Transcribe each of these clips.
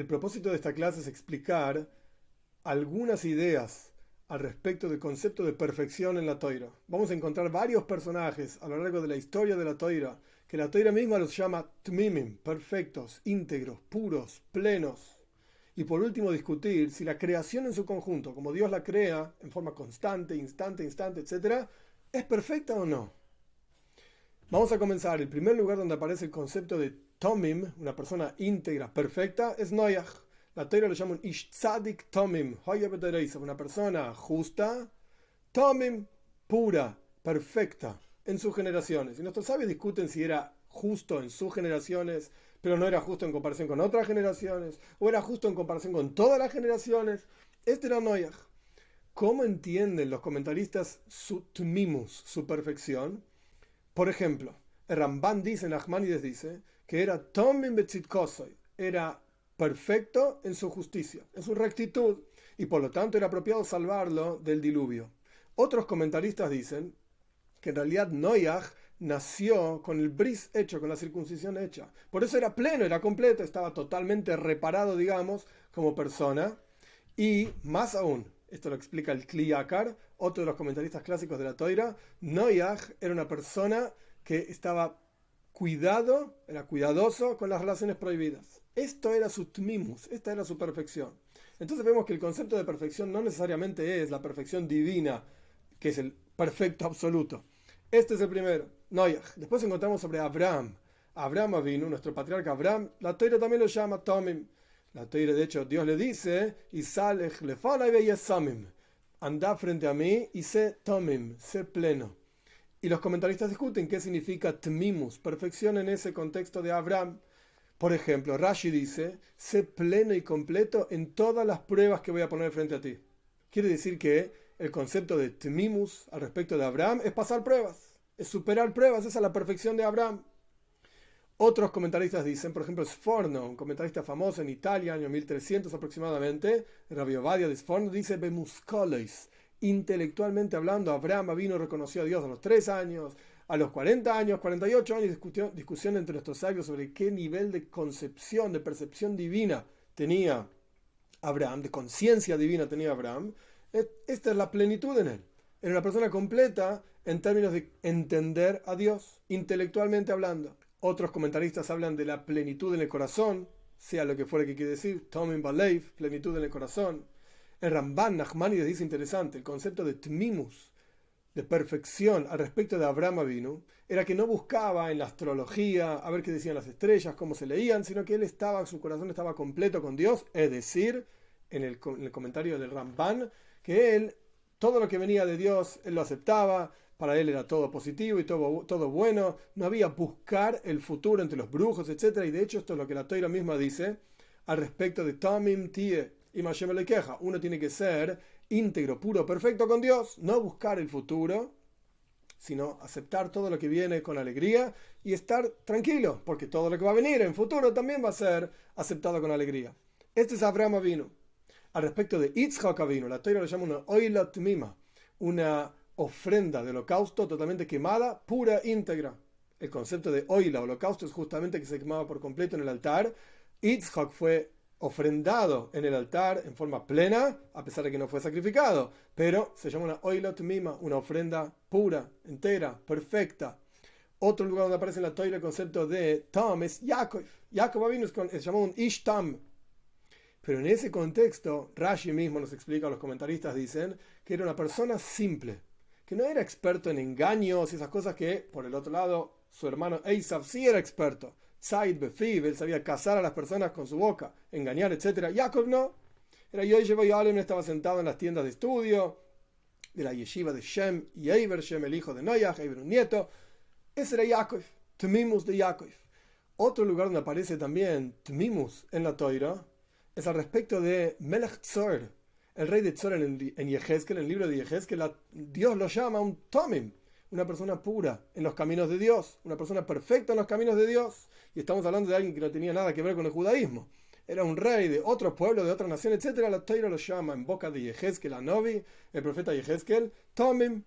El propósito de esta clase es explicar algunas ideas al respecto del concepto de perfección en la Toira. Vamos a encontrar varios personajes a lo largo de la historia de la Toira, que la Toira misma los llama tmimim, perfectos, íntegros, puros, plenos. Y por último discutir si la creación en su conjunto, como Dios la crea en forma constante, instante, etc., es perfecta o no. Vamos a comenzar. El primer lugar donde aparece el concepto de Tomim, una persona íntegra, perfecta, es Noach. La Torah lo llama un Ish Tzadik Tomim, una persona justa, Tomim, pura, perfecta, en sus generaciones. Y nuestros sabios discuten si era justo en sus generaciones, pero no era justo en comparación con otras generaciones, o era justo en comparación con todas las generaciones. Este era Noach. ¿Cómo entienden los comentaristas su Tmimus, su perfección? Por ejemplo, el Ramban dice, Nachmanides dice, que era Tomim Betzidkosoy, era perfecto en su justicia, en su rectitud, y por lo tanto era apropiado salvarlo del diluvio. Otros comentaristas dicen que en realidad Noach nació con el bris hecho, con la circuncisión hecha. Por eso era pleno, era completo, estaba totalmente reparado, digamos, como persona. Y más aún, esto lo explica el Kli Yakar, otro de los comentaristas clásicos de la Toira, Noach era una persona que estaba era cuidadoso con las relaciones prohibidas. Esto era su tmimus, esta era su perfección. Entonces vemos que el concepto de perfección no necesariamente es la perfección divina, que es el perfecto absoluto. Este es el primero, Noach. Después encontramos sobre Abraham. Abraham vino, nuestro patriarca Abraham, la Toira también lo llama Tomim. La Toira, de hecho, Dios le dice, anda frente a mí y sé Tomim, sé pleno. Y los comentaristas discuten qué significa tmimus, perfección en ese contexto de Abraham. Por ejemplo, Rashi dice, sé pleno y completo en todas las pruebas que voy a poner frente a ti. Quiere decir que el concepto de tmimus al respecto de Abraham es pasar pruebas, es superar pruebas, esa es la perfección de Abraham. Otros comentaristas dicen, por ejemplo, Sforno, un comentarista famoso en Italia, año 1300 aproximadamente, Rabbi Ovadia de Sforno, dice, Bemuscoles, intelectualmente hablando, Abraham vino, reconoció a Dios a los 3 años, a los 40 años, 48 años, discusión entre nuestros sabios sobre qué nivel de concepción, de percepción divina tenía Abraham, de conciencia divina tenía Abraham. Esta es la plenitud en él. Era una persona completa en términos de entender a Dios, intelectualmente hablando. Otros comentaristas hablan de la plenitud en el corazón, sea lo que fuera que quiere decir, Tomim Baleif, plenitud en el corazón. El Ramban Nachmanides dice interesante, el concepto de tmimus, de perfección al respecto de Abraham Avinu, era que no buscaba en la astrología a ver qué decían las estrellas, cómo se leían, sino que su corazón estaba completo con Dios, es decir, en el comentario del Ramban, que él, todo lo que venía de Dios, él lo aceptaba, para él era todo positivo y todo bueno, no había buscar el futuro entre los brujos, etc. Y de hecho esto es lo que la Toira misma dice al respecto de Tamim Tie y Mashem le queja. Uno tiene que ser íntegro, puro, perfecto con Dios, no buscar el futuro, sino aceptar todo lo que viene con alegría y estar tranquilo, porque todo lo que va a venir en futuro también va a ser aceptado con alegría. Este es Abraham Avinu. Al respecto de Yitzhak Avinu, la Torah lo llama una oilat mima, una ofrenda de holocausto totalmente quemada, pura, íntegra. El concepto de oila, holocausto, es justamente que se quemaba por completo en el altar. Yitzhak fue ofrendado en el altar en forma plena, a pesar de que no fue sacrificado, pero se llama una oilat mima, una ofrenda pura, entera, perfecta. Otro lugar donde aparece en la Torah el concepto de Tam es Yaakov. Yaakov Avinu es llamado un Ishtam. Pero en ese contexto, Rashi mismo nos explica, los comentaristas dicen, que era una persona simple, que no era experto en engaños y esas cosas que, por el otro lado, su hermano Esav sí era experto. Tzait Befiv, él sabía cazar a las personas con su boca, engañar, etc. Jacob no. Era Yoyeva y Alem, estaba sentado en las tiendas de estudio de la yeshiva de Shem y Eiber, Shem el hijo de Noach, Eiber un nieto. Ese era Yaakov, Tmimus de Yaakov. Otro lugar donde aparece también Tmimus en la Toira es al respecto de Melech Tzor, el rey de Tzor en Yehezkel, en el libro de Yehezkel. Dios lo llama un Tomim, una persona pura en los caminos de Dios, una persona perfecta en los caminos de Dios. Y estamos hablando de alguien que no tenía nada que ver con el judaísmo. Era un rey de otro pueblo, de otra nación, etc. La Torah lo llama en boca de Yehezkel, Anovi, el profeta Yehezkel, Tomim,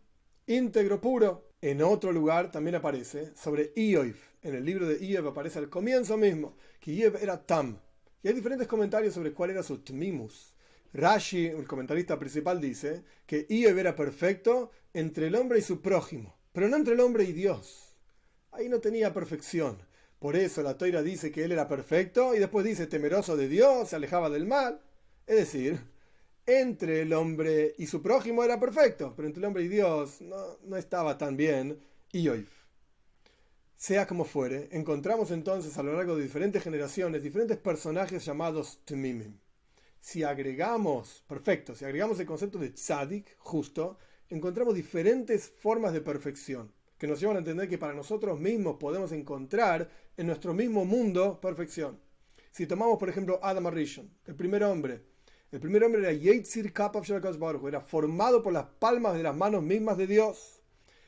íntegro, puro. En otro lugar también aparece sobre Iyov. En el libro de Iyov aparece al comienzo mismo que Iyov era Tam. Y hay diferentes comentarios sobre cuál era su tmimus. Rashi, el comentarista principal, dice que Iob era perfecto entre el hombre y su prójimo, pero no entre el hombre y Dios. Ahí no tenía perfección. Por eso la Toira dice que él era perfecto y después dice temeroso de Dios, se alejaba del mal. Es decir, entre el hombre y su prójimo era perfecto, pero entre el hombre y Dios no estaba tan bien Iob. Sea como fuere, encontramos entonces a lo largo de diferentes generaciones diferentes personajes llamados Tmimim. Si agregamos el concepto de tzadik, justo, encontramos diferentes formas de perfección que nos llevan a entender que para nosotros mismos podemos encontrar en nuestro mismo mundo perfección. Si tomamos, por ejemplo, Adam Arishon, el primer hombre era Yetzir Kapav Shel HaKadosh Baruj Hu, era formado por las palmas de las manos mismas de Dios.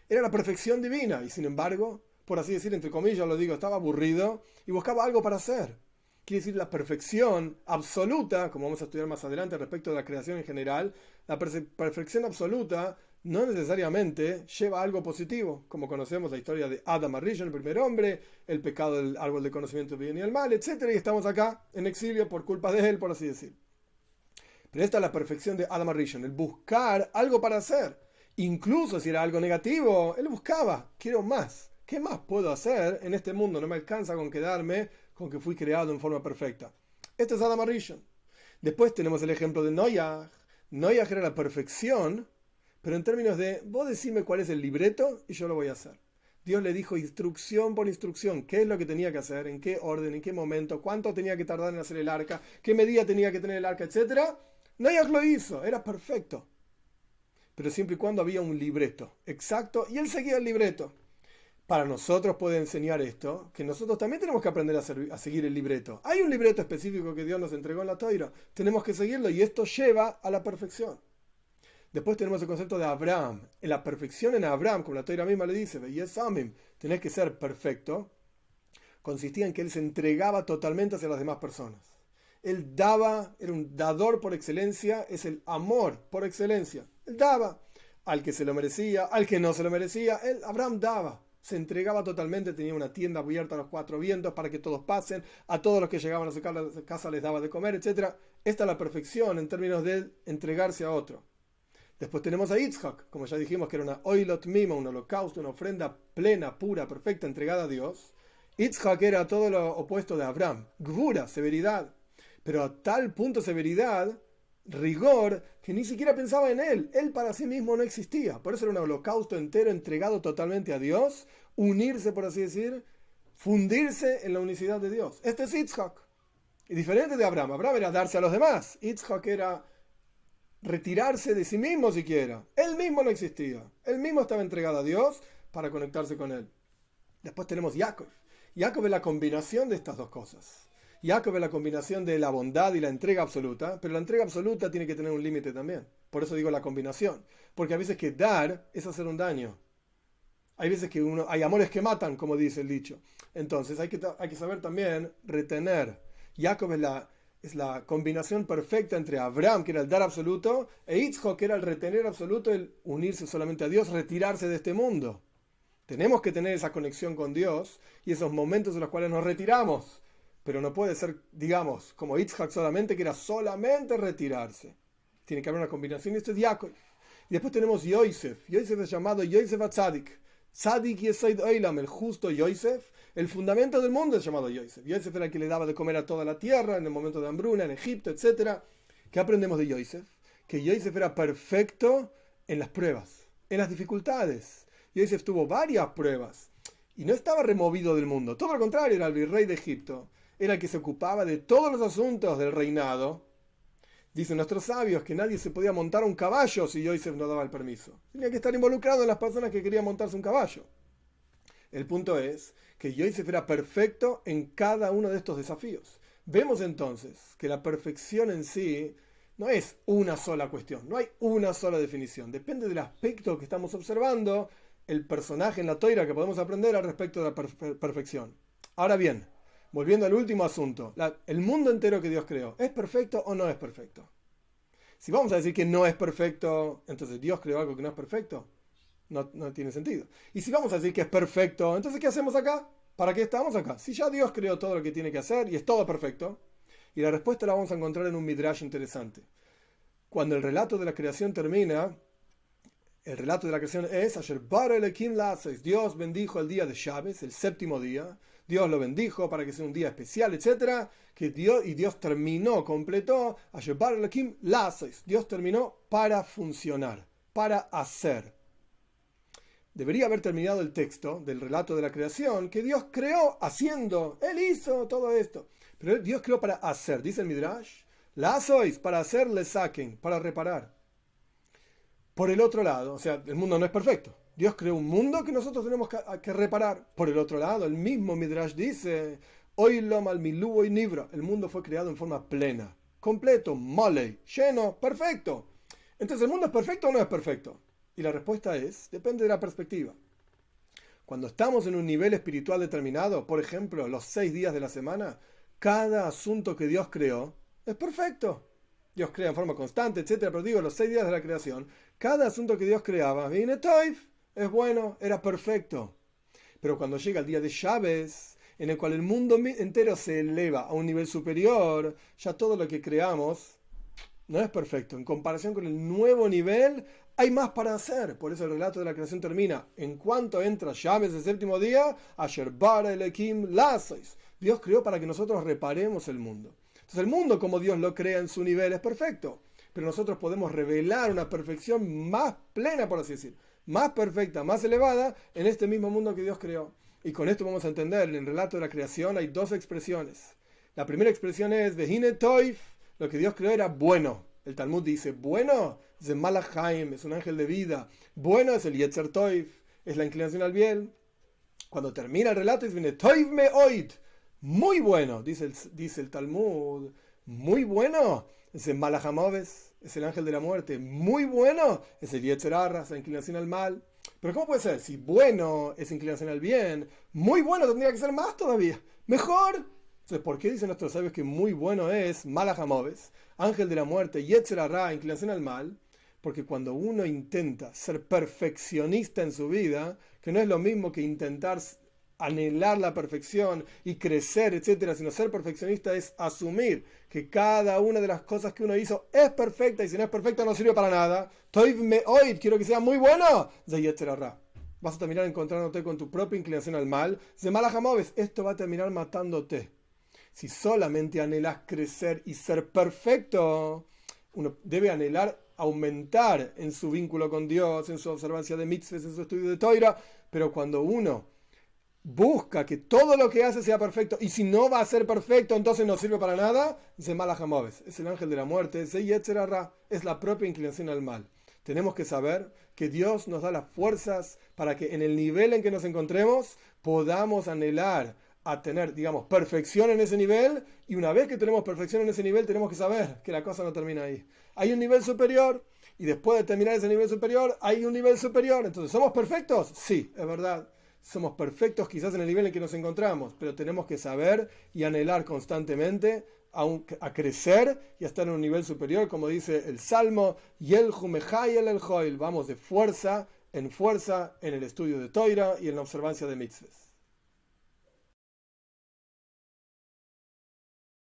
Era la perfección divina y sin embargo, por así decir, entre comillas lo digo, estaba aburrido y buscaba algo para hacer. Quiere decir la perfección absoluta, como vamos a estudiar más adelante respecto de la creación en general, la perfección absoluta no necesariamente lleva a algo positivo, como conocemos la historia de Adam Arishon, el primer hombre, el pecado del árbol de conocimiento del bien y el mal, etc. Y estamos acá en exilio por culpa de él, por así decir. Pero esta es la perfección de Adam Arishon, el buscar algo para hacer. Incluso si era algo negativo, él buscaba, quiero más. ¿Qué más puedo hacer en este mundo? No me alcanza con quedarme con que fui creado en forma perfecta. Este es Adam Arishon. Después tenemos el ejemplo de Noach. Noach era la perfección, pero en términos de, vos decime cuál es el libreto y yo lo voy a hacer. Dios le dijo instrucción por instrucción, qué es lo que tenía que hacer, en qué orden, en qué momento, cuánto tenía que tardar en hacer el arca, qué medida tenía que tener el arca, etc. Noach lo hizo, era perfecto. Pero siempre y cuando había un libreto exacto y él seguía el libreto. Para nosotros puede enseñar esto, que nosotros también tenemos que aprender a seguir el libreto. Hay un libreto específico que Dios nos entregó en la Toira. Tenemos que seguirlo y esto lleva a la perfección. Después tenemos el concepto de Abraham. En la perfección en Abraham, como la Toira misma le dice, tenés que ser perfecto, consistía en que él se entregaba totalmente hacia las demás personas. Él daba, era un dador por excelencia, es el amor por excelencia. Él daba al que se lo merecía, al que no se lo merecía, Abraham daba. Se entregaba totalmente, tenía una tienda abierta a los cuatro vientos para que todos pasen, a todos los que llegaban a su casa les daba de comer, etc. Esta es la perfección en términos de entregarse a otro. Después tenemos a Yitzhak, como ya dijimos que era una oilot mima, un holocausto, una ofrenda plena, pura, perfecta, entregada a Dios. Yitzhak era todo lo opuesto de Abraham, gvura, severidad, pero a tal punto severidad, rigor, que ni siquiera pensaba en él para sí mismo no existía. Por eso era un holocausto entero entregado totalmente a Dios, unirse, por así decir, fundirse en la unicidad de Dios. Este es Yitzhak, y diferente de Abraham. Abraham era darse a los demás, Yitzhak era retirarse de sí mismo siquiera. Él mismo no existía, él mismo estaba entregado a Dios para conectarse con él. Después tenemos Jacob. Jacob es la combinación de estas dos cosas. Jacob es la combinación de la bondad y la entrega absoluta, pero la entrega absoluta tiene que tener un límite también. Por eso digo la combinación. Porque a veces que dar es hacer un daño. Hay veces que hay amores que matan, como dice el dicho. Entonces hay que saber también retener. Jacob es la combinación perfecta entre Abraham, que era el dar absoluto, e Yitzhak, que era el retener absoluto, el unirse solamente a Dios, retirarse de este mundo. Tenemos que tener esa conexión con Dios y esos momentos en los cuales nos retiramos. Pero no puede ser, digamos, como Yitzhak solamente, que era solamente retirarse. Tiene que haber una combinación, y esto es Jacob. Y después tenemos Yosef. Yosef es llamado Yosef Atzadik. Tzadik Yesod Olam, el justo Yosef. El fundamento del mundo es llamado Yosef. Yosef era el que le daba de comer a toda la tierra en el momento de hambruna, en Egipto, etc. ¿Qué aprendemos de Yosef? Que Yosef era perfecto en las pruebas, en las dificultades. Yosef tuvo varias pruebas y no estaba removido del mundo. Todo lo contrario, era el virrey de Egipto. Era el que se ocupaba de todos los asuntos del reinado. Dicen nuestros sabios que nadie se podía montar un caballo si Yosef no daba el permiso. Tenía que estar involucrado en las personas que querían montarse un caballo. El punto es que Yosef era perfecto en cada uno de estos desafíos. Vemos entonces que la perfección en sí no es una sola cuestión, no hay una sola definición. Depende del aspecto que estamos observando, el personaje en la toira que podemos aprender al respecto de la perfección. Ahora bien, volviendo al último asunto, el mundo entero que Dios creó, ¿es perfecto o no es perfecto? Si vamos a decir que no es perfecto, entonces Dios creó algo que no es perfecto. No tiene sentido. Y si vamos a decir que es perfecto, entonces ¿qué hacemos acá? ¿Para qué estamos acá? Si ya Dios creó todo lo que tiene que hacer y es todo perfecto, Y la respuesta la vamos a encontrar en un midrash interesante. Cuando el relato de la creación termina, el relato de la creación es Asher bara Elohim la'asos. Dios bendijo el día de Shabbat, el séptimo día. Dios lo bendijo para que sea un día especial, etc. Y Dios terminó, completó Asher bara Elohim la'asos. Dios terminó para funcionar, para hacer. Debería haber terminado el texto del relato de la creación, que Dios creó haciendo. Él hizo todo esto. Pero Dios creó para hacer, dice el Midrash. La'asos, para hacer, le saquen, para reparar. Por el otro lado, o sea, el mundo no es perfecto. Dios creó un mundo que nosotros tenemos que reparar. Por el otro lado, el mismo Midrash dice, Oilom al Milú y Nibra. El mundo fue creado en forma plena, completo, mole, lleno, perfecto. Entonces, ¿el mundo es perfecto o no es perfecto? Y la respuesta es, depende de la perspectiva. Cuando estamos en un nivel espiritual determinado, por ejemplo, los 6 días de la semana, cada asunto que Dios creó es perfecto. Dios crea en forma constante, etcétera, pero digo, los 6 días de la creación, cada asunto que Dios creaba, viene toif, es bueno, era perfecto. Pero cuando llega el día de Shabbat, en el cual el mundo entero se eleva a un nivel superior, ya todo lo que creamos no es perfecto. En comparación con el nuevo nivel, hay más para hacer. Por eso el relato de la creación termina. En cuanto entra Shabbat, el séptimo día, Asher bara Elohim la'asos. Dios creó para que nosotros reparemos el mundo. Entonces el mundo, como Dios lo crea en su nivel, es perfecto. Pero nosotros podemos revelar una perfección más plena, por así decir, más perfecta, más elevada, en este mismo mundo que Dios creó. Y con esto vamos a entender, en el relato de la creación hay 2 expresiones. La primera expresión es, Vehine toif, lo que Dios creó era bueno. El Talmud dice, bueno, es el Malach Haim, es un ángel de vida. Bueno es el Yetzer Toif, es la inclinación al bien. Cuando termina el relato, viene Toif me oid. Muy bueno, dice el Talmud. Muy bueno es el Malach Hamoves, es el ángel de la muerte. Muy bueno es el Yetzer Hara, es la inclinación al mal. Pero ¿cómo puede ser? Si bueno es inclinación al bien, muy bueno tendría que ser más todavía. Mejor. Entonces, ¿por qué dicen nuestros sabios que muy bueno es Malach Hamoves, ángel de la muerte, Yetzer Hara, inclinación al mal? Porque cuando uno intenta ser perfeccionista en su vida, que no es lo mismo que intentar anhelar la perfección y crecer, etcétera, sino ser perfeccionista es asumir que cada una de las cosas que uno hizo es perfecta, y si no es perfecta no sirve para nada. Toiv me oid, quiero que sea muy bueno. Yetzer Hara. Vas a terminar encontrándote con tu propia inclinación al mal. De Malach Hamoves, esto va a terminar matándote. Si solamente anhelas crecer y ser perfecto, uno debe anhelar aumentar en su vínculo con Dios, en su observancia de mitzvahs, en su estudio de Toira, pero cuando uno busca que todo lo que hace sea perfecto, y si no va a ser perfecto, entonces no sirve para nada, dice Malach Hamoves, es el ángel de la muerte, es Yetzer Hara, es la propia inclinación al mal. Tenemos que saber que Dios nos da las fuerzas para que en el nivel en que nos encontremos podamos anhelar a tener, digamos, perfección en ese nivel, y una vez que tenemos perfección en ese nivel tenemos que saber que la cosa no termina ahí. Hay un nivel superior, y después de terminar ese nivel superior hay un nivel superior. Entonces, ¿somos perfectos? Sí, es verdad. Somos perfectos quizás en el nivel en que nos encontramos, pero tenemos que saber y anhelar constantemente a crecer y a estar en un nivel superior, como dice el Salmo, Yelhu mejayel el joil, vamos de fuerza en el estudio de Toira y en la observancia de mitzvahs.